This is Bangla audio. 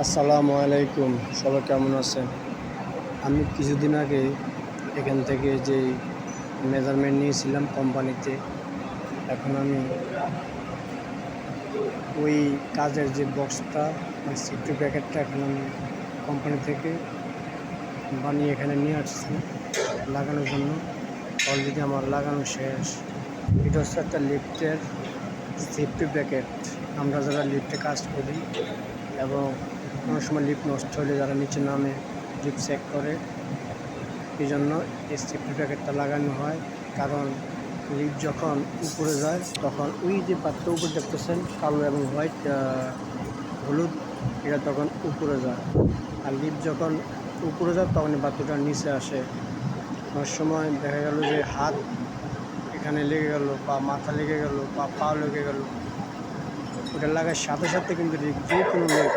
আসসালামু আলাইকুম, সবাই কেমন আছেন? আমি কিছুদিন আগে এখান থেকে যে মেজারমেন্ট নিয়েছিলাম কোম্পানিতে, এখন আমি ওই কাজের যে বক্সটা মানে সেফটি প্যাকেটটা এখন আমি কোম্পানি থেকে বানিয়ে এখানে নিয়ে আসছি লাগানোর জন্য। অলরেডি আমার লাগানো শেষ। এটা হচ্ছে একটা লিফটের সেফটি প্যাকেট। আমরা যারা লিফটে কাজ করি এবং কোনো সময় লিফট নষ্ট হলে যারা নিচে নামে লিফট চেক করে, এই জন্য এই সেফটি প্যাকেটটা লাগানো হয়। কারণ লিফট যখন উপরে যায় তখন ওই যে পাত্র উপরে দেখতেছেন কালো এবং হোয়াইট হলুদ, এটা তখন উপরে যায়। আর লিফট যখন উপরে যায় তখন এই পাত্রটা নিচে আসে। অনেক সময় দেখা গেল যে হাত এখানে লেগে গেল বা মাথা লেগে গেল বা পা লেগে গেল, ওটা লাগার সাথে সাথে কিন্তু যে কোনো লোক